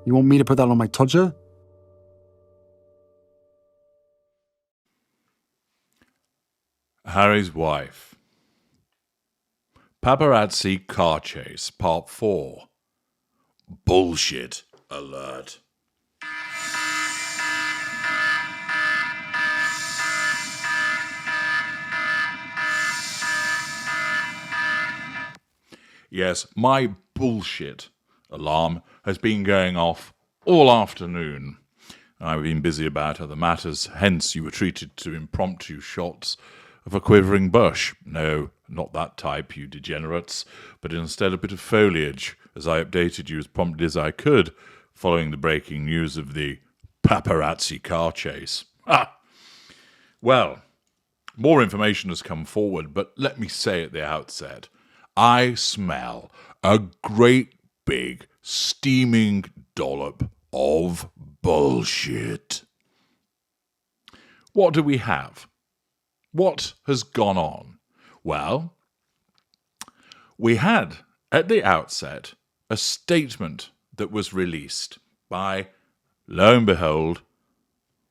You want me to put that on my Tudor? Harry's wife. Paparazzi car chase, part 4. Bullshit alert. Yes, my bullshit alarm has been going off all afternoon. I've been busy about other matters, hence you were treated to impromptu shots of a quivering bush. No, not that type, you degenerates, but instead a bit of foliage, as I updated you as promptly as I could, following the breaking news of the paparazzi car chase. Well, more information has come forward, but let me say at the outset, I smell a great big steaming dollop of bullshit. What do we have? What has gone on? Well, we had, at the outset, a statement that was released by, lo and behold,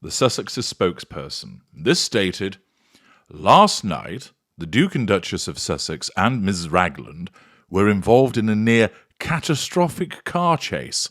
the Sussex's spokesperson. This stated, last night, the Duke and Duchess of Sussex and Ms. Ragland were involved in a near catastrophic car chase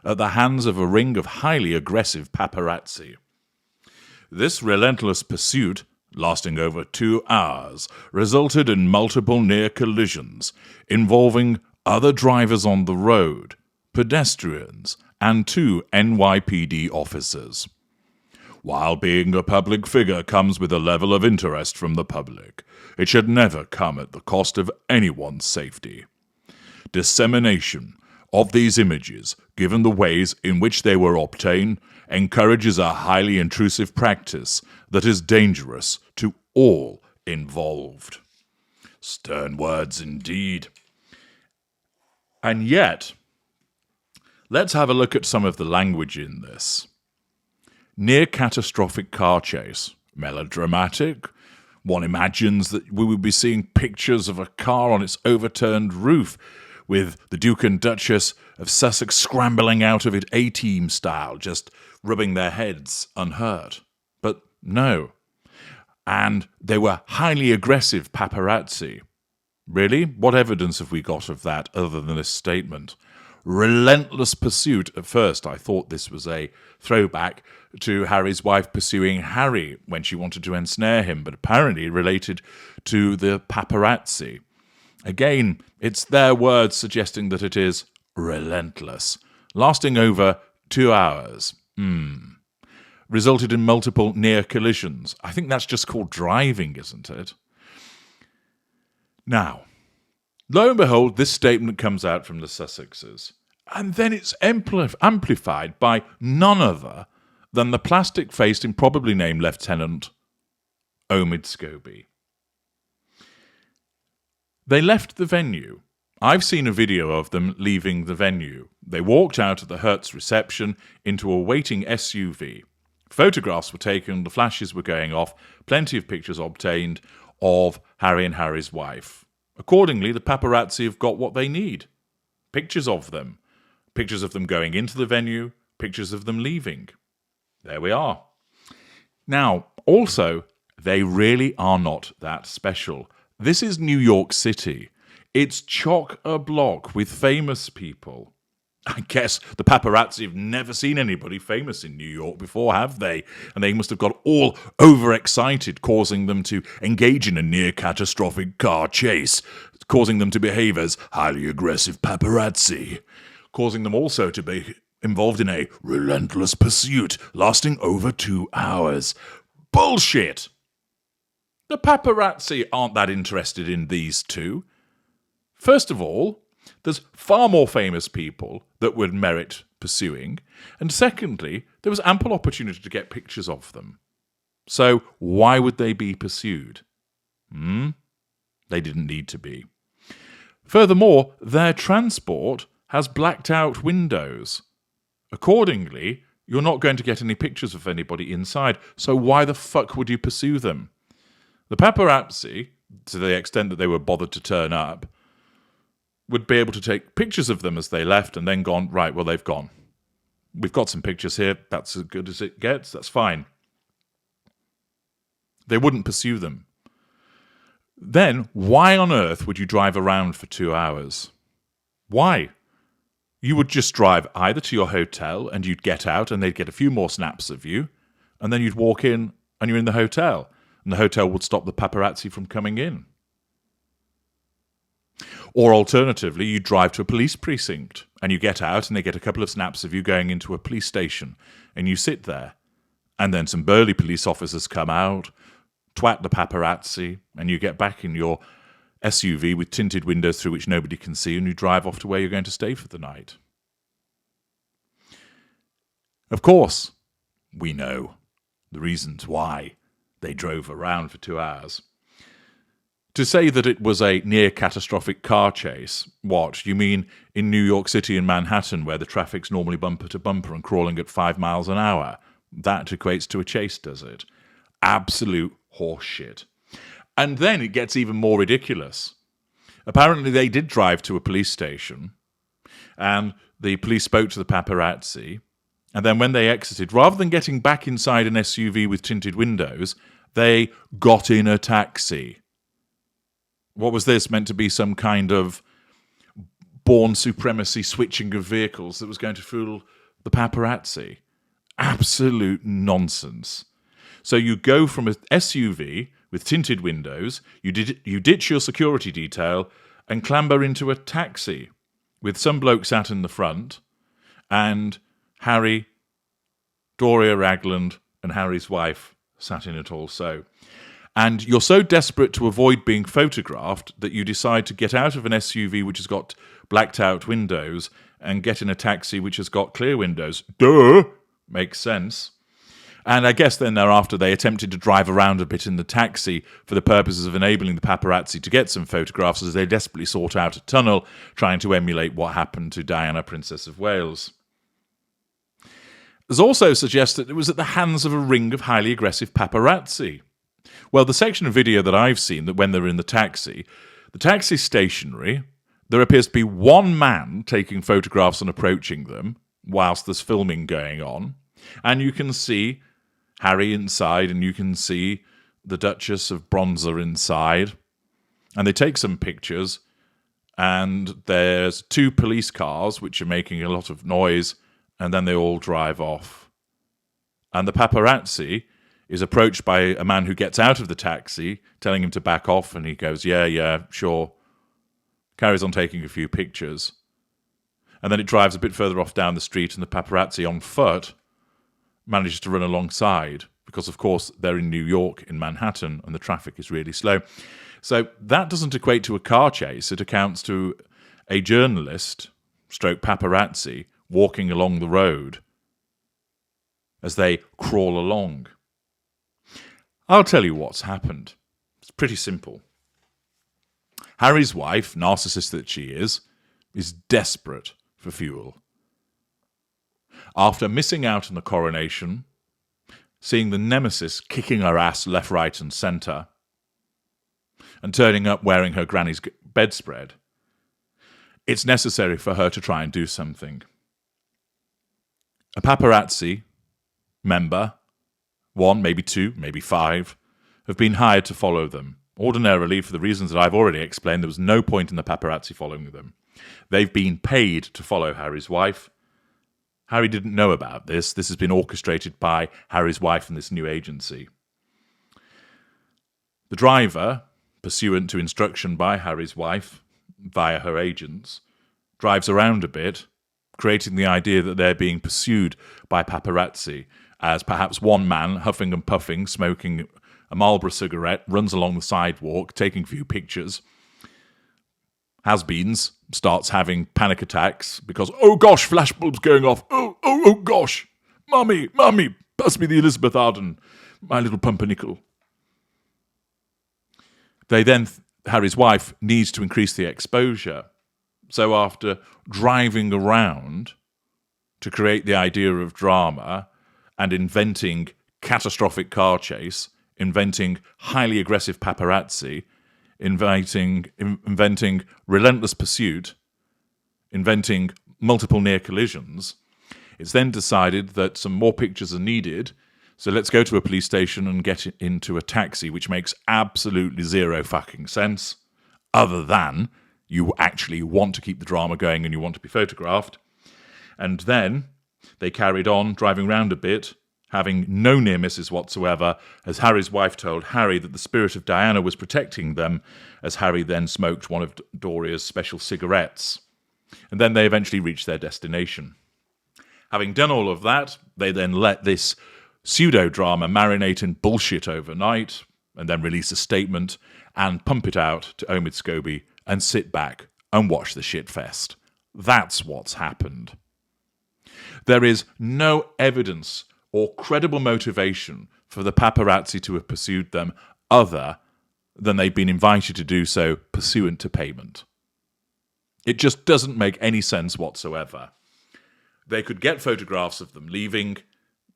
at the hands of a ring of highly aggressive paparazzi. This relentless pursuit, lasting over 2 hours, resulted in multiple near collisions involving other drivers on the road, pedestrians, and 2 NYPD officers. While being a public figure comes with a level of interest from the public, it should never come at the cost of anyone's safety. Dissemination of these images, given the ways in which they were obtained, encourages a highly intrusive practice that is dangerous to all involved. Stern words indeed. And yet, let's have a look at some of the language in this. Near catastrophic car chase. Melodramatic. One imagines that we would be seeing pictures of a car on its overturned roof, with the Duke and Duchess of Sussex scrambling out of it A-Team style, just rubbing their heads unhurt. But no. And they were highly aggressive paparazzi. Really? What evidence have we got of that other than this statement? Relentless pursuit. At first, I thought this was a throwback to Harry's wife pursuing Harry when she wanted to ensnare him, but apparently related to the paparazzi. Again, it's their words suggesting that it is relentless, lasting over 2 hours. Resulted in multiple near collisions. I think that's just called driving, isn't it? Now, lo and behold, this statement comes out from the Sussexes, and then it's amplified by none other than the plastic-faced, improbably named Lieutenant Omid Scobie. They left the venue. I've seen a video of them leaving the venue. They walked out of the Hertz reception into a waiting SUV. Photographs were taken, the flashes were going off, plenty of pictures obtained of Harry and Harry's wife. Accordingly, the paparazzi have got what they need. Pictures of them. Pictures of them going into the venue, pictures of them leaving. There we are. Now, also, they really are not that special. This is New York City. It's chock-a-block with famous people. I guess the paparazzi have never seen anybody famous in New York before, have they? And they must have got all overexcited, causing them to engage in a near-catastrophic car chase, causing them to behave as highly aggressive paparazzi, causing them also to be involved in a relentless pursuit lasting over 2 hours. Bullshit! The paparazzi aren't that interested in these two. First of all, there's far more famous people that would merit pursuing. And secondly, there was ample opportunity to get pictures of them. So why would they be pursued? They didn't need to be. Furthermore, their transport has blacked out windows. Accordingly, you're not going to get any pictures of anybody inside. So why the fuck would you pursue them? The paparazzi, to the extent that they were bothered to turn up, would be able to take pictures of them as they left and then gone, right, well, they've gone. We've got some pictures here. That's as good as it gets. That's fine. They wouldn't pursue them. Then, why on earth would you drive around for 2 hours? Why? You would just drive either to your hotel and you'd get out and they'd get a few more snaps of you, and then you'd walk in and you're in the hotel, and the hotel would stop the paparazzi from coming in. Or alternatively, you drive to a police precinct and you get out and they get a couple of snaps of you going into a police station and you sit there. And then some burly police officers come out, twat the paparazzi, and you get back in your SUV with tinted windows through which nobody can see, and you drive off to where you're going to stay for the night. Of course, we know the reasons why they drove around for 2 hours. To say that it was a near-catastrophic car chase, what, you mean in New York City and Manhattan where the traffic's normally bumper to bumper and crawling at 5 miles an hour? That equates to a chase, does it? Absolute horseshit. And then it gets even more ridiculous. Apparently they did drive to a police station, and the police spoke to the paparazzi, and then when they exited, rather than getting back inside an SUV with tinted windows, they got in a taxi. What was this? Meant to be some kind of born supremacy switching of vehicles that was going to fool the paparazzi? Absolute nonsense. So you go from an SUV with tinted windows, you ditch your security detail and clamber into a taxi with some bloke sat in the front and Harry, Doria Ragland and Harry's wife sat in it also. And you're so desperate to avoid being photographed that you decide to get out of an SUV which has got blacked out windows and get in a taxi which has got clear windows. Duh! Makes sense. And I guess then thereafter they attempted to drive around a bit in the taxi for the purposes of enabling the paparazzi to get some photographs as they desperately sought out a tunnel, trying to emulate what happened to Diana, Princess of Wales. There's also suggested it was at the hands of a ring of highly aggressive paparazzi. Well, the section of video that I've seen, that when they're in the taxi's stationary, there appears to be one man taking photographs and approaching them whilst there's filming going on, and you can see Harry inside, and you can see the Duchess of Bronzer inside, and they take some pictures, and there's 2 police cars which are making a lot of noise, and then they all drive off. And the paparazzi is approached by a man who gets out of the taxi, telling him to back off, and he goes, yeah, sure. Carries on taking a few pictures. And then it drives a bit further off down the street, and the paparazzi on foot manages to run alongside, because of course they're in New York, in Manhattan, and the traffic is really slow. So that doesn't equate to a car chase. It accounts to a journalist, stroke paparazzi, walking along the road as they crawl along. I'll tell you what's happened. It's pretty simple. Harry's wife, narcissist that she is desperate for fuel. After missing out on the coronation, seeing the nemesis kicking her ass left, right and centre, and turning up wearing her granny's bedspread, it's necessary for her to try and do something. A paparazzi member, 1, maybe 2, maybe 5, have been hired to follow them. Ordinarily, for the reasons that I've already explained, there was no point in the paparazzi following them. They've been paid to follow Harry's wife. Harry didn't know about this. This has been orchestrated by Harry's wife and this new agency. The driver, pursuant to instruction by Harry's wife via her agents, drives around a bit, creating the idea that they're being pursued by paparazzi, as perhaps one man, huffing and puffing, smoking a Marlboro cigarette, runs along the sidewalk, taking a few pictures. Has-beens starts having panic attacks because, oh gosh, flashbulbs going off. Oh gosh. Mummy, pass me the Elizabeth Arden, my little pumpernickel. Harry's wife needs to increase the exposure. So after driving around to create the idea of drama and inventing catastrophic car chase, inventing highly aggressive paparazzi, inventing relentless pursuit, inventing multiple near collisions, It's then decided that some more pictures are needed, so let's go to a police station and get into a taxi, which makes absolutely zero fucking sense, other than you actually want to keep the drama going and you want to be photographed. And then they carried on driving round a bit, having no near misses whatsoever, as Harry's wife told Harry that the spirit of Diana was protecting them, as Harry then smoked one of Doria's special cigarettes. And then they eventually reached their destination. Having done all of that, they then let this pseudo-drama marinate in bullshit overnight, and then release a statement and pump it out to Omid Scobie and sit back and watch the shitfest. That's what's happened. There is no evidence or credible motivation for the paparazzi to have pursued them other than they've been invited to do so pursuant to payment. It just doesn't make any sense whatsoever. They could get photographs of them leaving.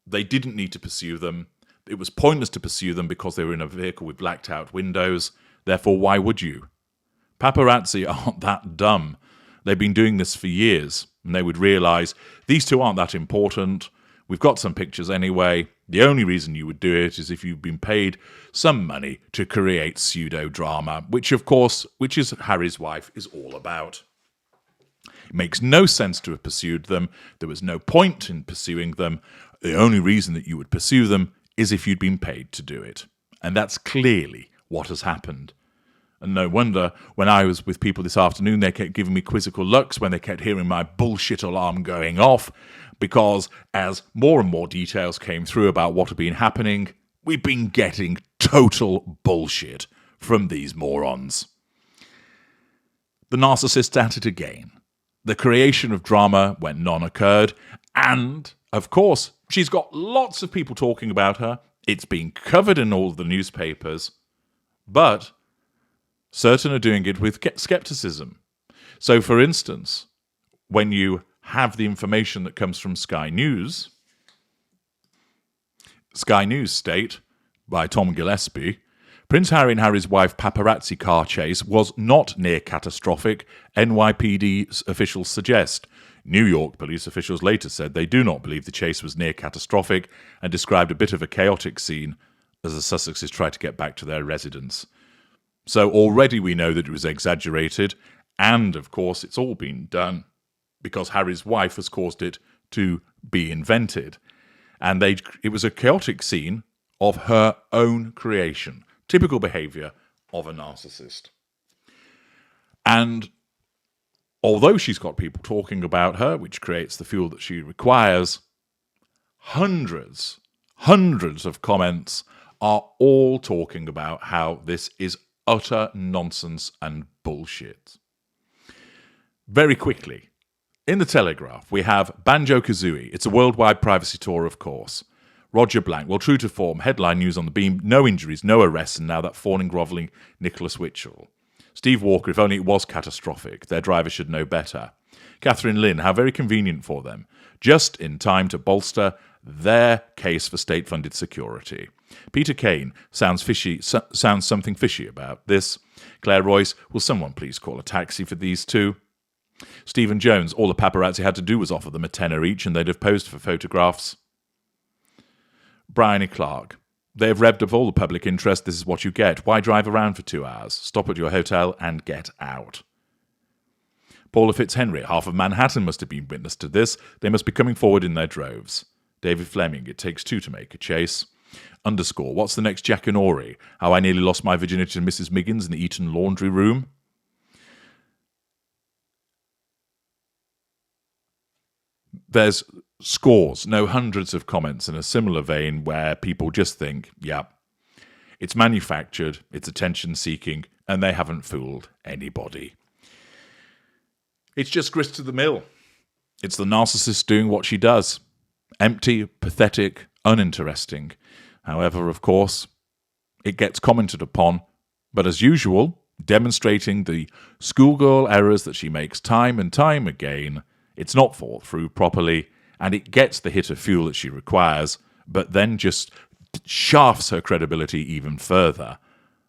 They didn't need to pursue them. It was pointless to pursue them because they were in a vehicle with blacked out windows. Therefore, why would you? Paparazzi aren't that dumb. They've been doing this for years, and they would realise these two aren't that important. We've got some pictures anyway. The only reason you would do it is if you've been paid some money to create pseudo-drama, which is Harry's wife, is all about. It makes no sense to have pursued them. There was no point in pursuing them. The only reason that you would pursue them is if you'd been paid to do it. And that's clearly what has happened. And no wonder, when I was with people this afternoon, they kept giving me quizzical looks when they kept hearing my bullshit alarm going off, because as more and more details came through about what had been happening, we've been getting total bullshit from these morons. The narcissist's at it again. The creation of drama when none occurred, and, of course, she's got lots of people talking about her. It's been covered in all the newspapers, but certain are doing it with skepticism. So, for instance, when you have the information that comes from Sky News state, by Tom Gillespie, Prince Harry and Harry's wife paparazzi car chase was not near catastrophic, NYPD officials suggest. New York police officials later said they do not believe the chase was near catastrophic and described a bit of a chaotic scene as the Sussexes tried to get back to their residence. So already we know that it was exaggerated, and of course it's all been done because Harry's wife has caused it to be invented. And it was a chaotic scene of her own creation. Typical behaviour of a narcissist. And although she's got people talking about her, which creates the fuel that she requires, hundreds of comments are all talking about how this is utter nonsense and bullshit. Very quickly, in the Telegraph, we have Banjo-Kazooie. It's a worldwide privacy tour, of course. Roger Blank. Well, true to form, headline news on the beam, no injuries, no arrests, and now that fawning, grovelling Nicholas Witchell. Steve Walker, if only it was catastrophic. Their driver should know better. Catherine Lynn, how very convenient for them. Just in time to bolster their case for state-funded security. Peter Kane, sounds something fishy about this. Claire Royce, will someone please call a taxi for these two? Stephen Jones, all the paparazzi had to do was offer them a tenner each and they'd have posed for photographs. Bryony Clark, they have revved up all the public interest, this is what you get. Why drive around for 2 hours? Stop at your hotel and get out. Paula Fitzhenry, half of Manhattan must have been witness to this. They must be coming forward in their droves. David Fleming, it takes two to make a chase. Underscore, what's the next Jack and Ori? How I nearly lost my virginity to Mrs. Miggins in the Eton laundry room. There's scores, no hundreds of comments in a similar vein where people just think, yeah, it's manufactured, it's attention-seeking, and they haven't fooled anybody. It's just grist to the mill. It's the narcissist doing what she does. Empty, pathetic, uninteresting. However, of course, it gets commented upon, but as usual, demonstrating the schoolgirl errors that she makes time and time again. It's not thought through properly, and it gets the hit of fuel that she requires, but then just shafts her credibility even further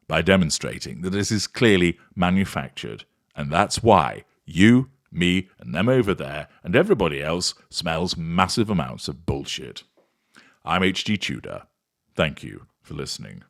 by demonstrating that this is clearly manufactured, and that's why you me and them over there, and everybody else smells massive amounts of bullshit. I'm H.G. Tudor. Thank you for listening.